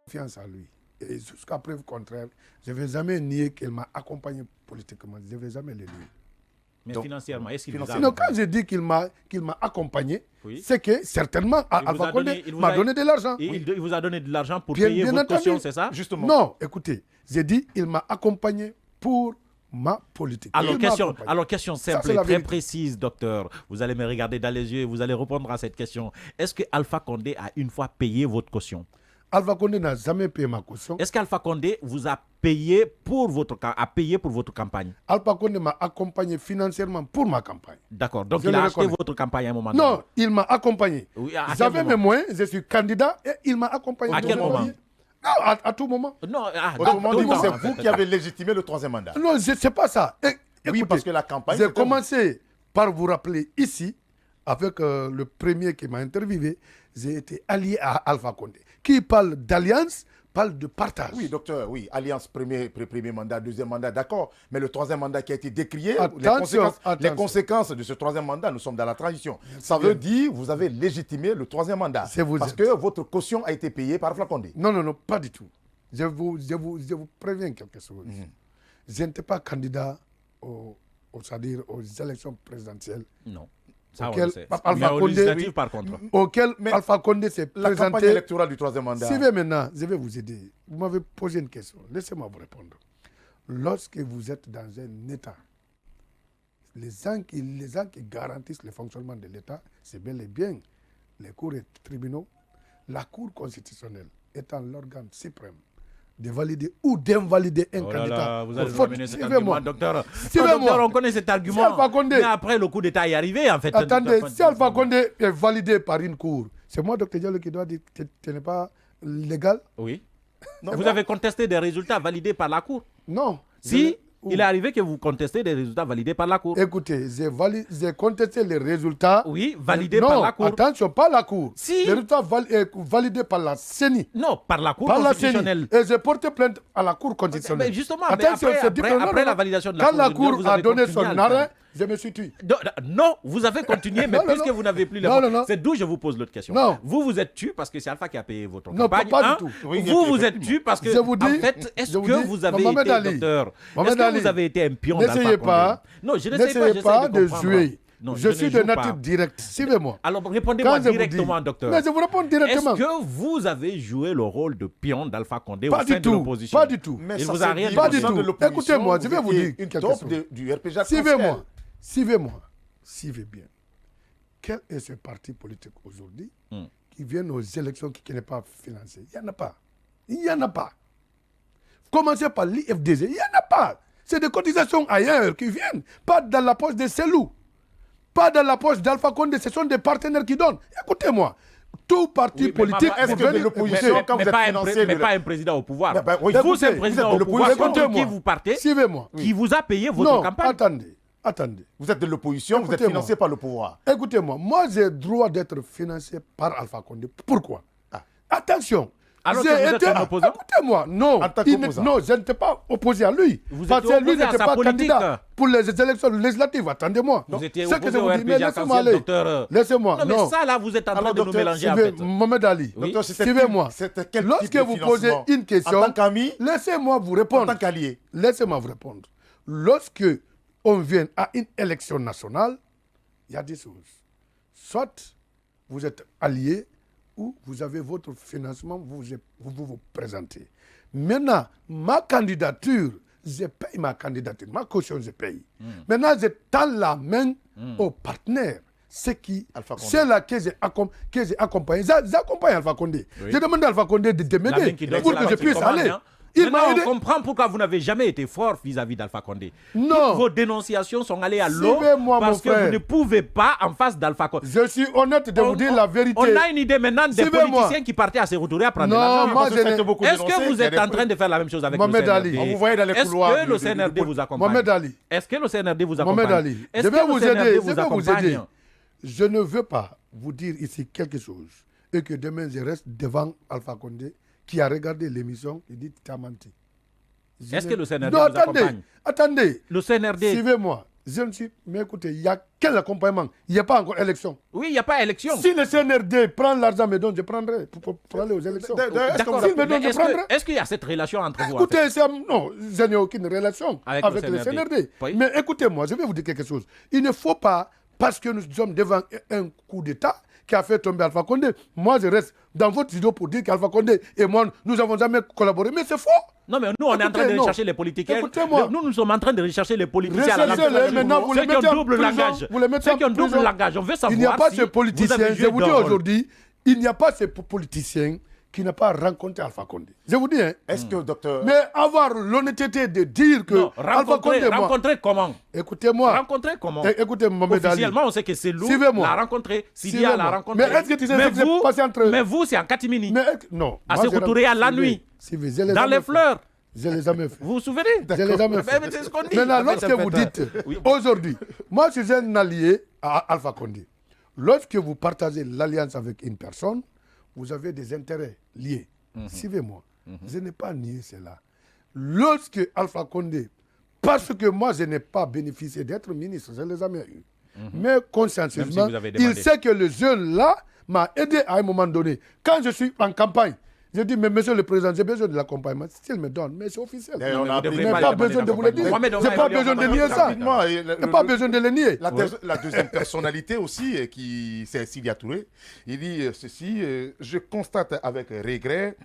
confiance en lui. Et jusqu'à preuve contraire, je ne vais jamais nier qu'il m'a accompagné politiquement. Je ne vais jamais le nier. Mais Donc, financièrement, est-ce qu'il vous a Non, accompagné? quand je dis qu'il m'a accompagné, Oui. c'est que certainement Il vous Alpha a Condé donné- il vous m'a a- donné de l'argent. Il vous a donné de l'argent pour Bien- payer bien votre entendu. caution, c'est ça? Justement. Non, écoutez, j'ai dit il m'a accompagné pour ma politique. Alors Il m'a question, accompagné. simple c'est et la très vérité. précise, docteur. Vous allez me regarder dans les yeux et vous allez répondre à cette question. Est-ce que Alpha Condé a une fois payé votre caution? Alpha Condé n'a jamais payé ma caution. Est-ce qu'Alpha Condé vous a payé pour votre campagne? Alpha Condé m'a accompagné financièrement pour ma campagne. D'accord. Donc Je il le a acheté reconnais. votre campagne à un moment donné. Non, il m'a accompagné. Oui, à quel J'avais moment? mes moyens, je suis candidat et il m'a accompagné. À quel Je l'ai moment? payé. Non, à tout moment. Non, Autrement dit, non, c'est en vous fait. qui avez légitimé le troisième mandat. Non, ce n'est pas ça. Oui, Écoutez, parce que la campagne. j'ai c'était commencé par vous rappeler ici, avec le premier qui m'a interviewé, j'ai été allié à Alpha Condé. Qui parle d'alliance, parle de partage. Oui, docteur, oui. Alliance, premier mandat, deuxième mandat, d'accord. Mais le troisième mandat qui a été décrié, Attention. les conséquences de ce troisième mandat, nous sommes dans la transition. Ça veut dire que vous avez légitimé le troisième mandat. Parce que votre caution a été payée par Alpha Condé. Non, pas du tout. Je vous préviens quelque chose. Je n'étais pas candidat c'est-à-dire aux élections présidentielles. Non. Ça, on Auquel le sait. Alpha Mais aux Condé- législatives, par contre. Auquel Mais Alpha Condé s'est La campagne présenté. électorale du troisième mandat. Suivez maintenant, je vais vous aider. Vous m'avez posé une question. Laissez-moi vous répondre. Lorsque vous êtes dans un État, les gens qui garantissent le fonctionnement de l'État, c'est bel et bien les cours et tribunaux, la Cour constitutionnelle étant l'organe suprême de valider ou d'invalider un Oh là candidat. là, vous allez pour nous faute. ramener cet Suivez-moi. argument, docteur. Suivez-moi. Docteur, on connaît cet argument. Si Alpha Condé- Mais après, le coup d'État est arrivé, en fait. Attendez, Docteur, si Alpha Condé est validé par une cour, c'est moi, Dr Diallo, qui dois dire que ce n'est pas légal? Oui. Non, Vous non. avez contesté des résultats validés par la Cour. Non. Si, Où? il est arrivé que vous contestez des résultats validés par la Cour. Écoutez, j'ai contesté les résultats. Oui, validés Non, par la Cour. attention, pas la Cour. Si. Les résultats validés par la CENI. Non, par la Cour Par la constitutionnelle. CENI. Et j'ai porté plainte à la Cour constitutionnelle. Mais justement, attention, mais c'est dit que après la validation de la quand Cour la constitutionnelle, Cour vous a avez donné continué à son le faire. arrêt, je me suis tué. Non, vous avez continué, mais Non, non, puisque non. vous n'avez plus les Non, votes, non, non. c'est d'où je vous pose l'autre question. Non. Vous vous êtes tué parce que c'est Alpha qui a payé votre Non, campagne. pas du hein. tout. Oui, Vous êtes effectivement. tué parce que, Je vous dis- en fait, est-ce je vous que dis, vous avez Mohamed été, Ali, docteur, est-ce Mohamed que Ali, vous avez été un pion d'Alpha N'essayez Condé? pas, Non, je n'essaie pas, n'essayez j'essaie pas de de comprendre. jouer. Non, je ne suis de joue nature pas. directe. Suivez-moi. Alors, répondez-moi Quand je vous directement, dis- docteur. Mais je vous réponds directement. Est-ce que vous avez joué le rôle de pion d'Alpha Condé Pas au du sein de tout. l'opposition? Pas du tout. Mais Il ça vous a s'est rien dit dit. au Pas du sein tout. de l'opposition, Écoutez-moi, je vais vous étiez dire une quelque top chose. du RPG Suivez-moi. Suivez-moi. Suivez bien. Quel est ce parti politique aujourd'hui qui vient aux élections qui n'est pas financé? Il n'y en a pas. Il n'y en a pas. Commencez par l'IFDG. Il n'y en a pas. C'est des cotisations ailleurs qui viennent. Pas dans la poche de Selou. Pas dans la poche d'Alpha Condé. Ce sont des partenaires qui donnent. Écoutez-moi. Tout parti Oui, mais politique... pas- est-ce pour que de venir- l'opposition, Écoutez, quand vous êtes financé... mais pas un président au pouvoir. Mais, oui, Vous, c'est un écoutez, président vous êtes au de pouvoir l'opposition. contre qui Écoutez-moi. vous partez, Suivez-moi. qui vous a payé votre Non, campagne. attendez. Vous êtes de l'opposition, vous êtes Écoutez-moi. financé par le pouvoir. Écoutez-moi, moi j'ai droit d'être financé par Alpha Condé. Pourquoi? Attention. Alors que j'ai vous êtes été- un opposant? Écoutez-moi, non. En tant Il qu'opposant. non, je n'étais pas opposé à lui. Vous parce étiez que lui opposé à n'était sa pas politique. candidat pour les élections législatives. Attendez-moi. Vous étiez Ce que opposé je au vous dis, mais RPG laissez-moi arc-en-ciel, aller. docteur. Laissez-moi. Non, mais ça, là, vous êtes en train Alors, de nous docteur, mélanger, en Suivez, fait. Mohamed Ali. Docteur, c'était Suivez-moi. c'était quel type Lorsque de vous posez financement? une question, En tant qu'ami, laissez-moi vous en répondre. tant qu'allié. Laissez-moi vous répondre. Lorsque on vient à une élection nationale, il y a des choses. Soit vous êtes allié ou vous avez votre financement, vous présentez. Maintenant, ma candidature, je paye ma candidature, ma caution, je paye. Maintenant, je tends la main aux partenaires. C'est Alpha Condé. là que j'ai accompagné. J'accompagne Alpha Condé. Oui. J'ai demandé à Alpha Condé de La main m'aider qui donne, pour c'est que la je main qui puisse commande, aller. hein. Il Maintenant, m'a aidé. on comprend pourquoi vous n'avez jamais été fort vis-à-vis d'Alpha Condé. Non. Toutes vos dénonciations sont allées à l'eau Suivez-moi, parce mon que vous frère. ne pouvez pas en face d'Alpha Condé. Je suis honnête de vous dire la vérité. On a une idée maintenant des Suivez-moi. politiciens qui partaient à se retrouver à prendre de Non, l'argent. moi, Parce que je ça a été n'ai- beaucoup Est-ce dénoncé, que vous il y a êtes des- en train de faire la même chose avec Mohamed le CNRD? Ali. On vous voyait dans les couloirs Est-ce que le du- CNRD vous accompagne? Mohamed Ali. Est-ce que le CNRD vous accompagne? Mohamed Ali. Est-ce Je vais que le vous CNRD aider. vous Je vais vous accompagne? aider. Je ne veux pas vous dire ici quelque chose et que demain je reste devant Alpha Condé qui a regardé l'émission et dit tu as menti. Est-ce que le CNRD Non, vous accompagne? attendez. Le CNRD, Suivez-moi. Je ne suis... Mais écoutez, il y a quel accompagnement? Il n'y a pas encore élection. Oui, il n'y a pas élection. Si le CNRD prend l'argent me donne, je prendrai pour aller aux élections. D'accord. Est-ce qu'il y a cette relation entre vous? Écoutez, non, je n'ai aucune relation avec le CNRD. Oui. Mais écoutez-moi, je vais vous dire quelque chose. Il ne faut pas, parce que nous sommes devant un coup d'État qui a fait tomber Alpha Condé, moi je reste dans votre studio pour dire qu'Alpha Condé et moi, nous n'avons jamais collaboré. Mais c'est faux. Non, mais nous, on est en train de rechercher les politiciens. Nous sommes en train de rechercher les politiciens. Maintenant, vous les mettez en double langage. Ceux qui ont double langage. On veut savoir. Il n'y a pas ces politiciens. Je vous dis aujourd'hui, il n'y a pas ces politiciens qui n'ont pas rencontré Alpha Condé. Je vous dis, hein. Est-ce que, docteur... Mais avoir l'honnêteté de dire que non, Alpha Condé... Rencontrer comment? Écoutez-moi. Rencontrer comment? Écoutez, Mohamed Ali. Officiellement, on sait que c'est Lou l'a rencontré, Sidia l'a rencontré. Mais est-ce que tu sais ce qui s'est passé entre... Mais vous, c'est en catimini. Non. À Sékou Touré à la nuit. Dans les fleurs. Je les ai jamais fait. Vous vous souvenez? Je les ai jamais fait. Mais c'est ce qu'on dit. Maintenant, lorsque vous dites, aujourd'hui, moi je suis un allié à Alpha Condé. Lorsque vous partagez l'alliance avec une personne, vous avez des intérêts liés. Suivez-moi. Je n'ai pas nié cela. Lorsque Alpha Condé, parce que moi je n'ai pas bénéficié d'être ministre, je ne les ai jamais eu. Mais consciencieusement, il sait que le jeune là m'a aidé à un moment donné. Quand je suis en campagne, je dis, mais monsieur le président, j'ai besoin de l'accompagnement. S'il me donne, mais c'est officiel. Je n'ai pas besoin de vous le dire. Je n'ai pas besoin de nier ça. Je n'ai pas besoin de le nier. La deuxième personnalité aussi, c'est Sidia Touré. Il dit ceci, je constate avec regret,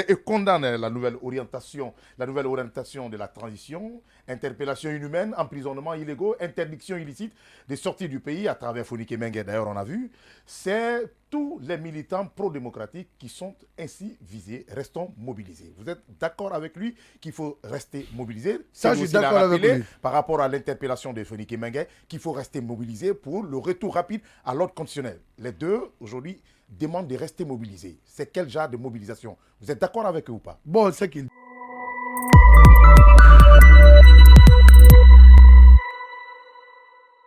et condamne la nouvelle orientation de la transition, interpellation inhumaine, emprisonnement illégaux, interdiction illicite de sortie du pays à travers Founike Mengue, d'ailleurs on a vu. C'est tous les militants pro-démocratiques qui sont ainsi visés. Restons mobilisés. Vous êtes d'accord avec lui qu'il faut rester mobilisé? Ça, je suis d'accord avec lui. Par rapport à l'interpellation de Founike Mengue, qu'il faut rester mobilisé pour le retour rapide à l'ordre constitutionnel. Les deux, aujourd'hui, demandent de rester mobilisés. C'est quel genre de mobilisation? Vous êtes d'accord avec eux ou pas? Bon, c'est qu'il...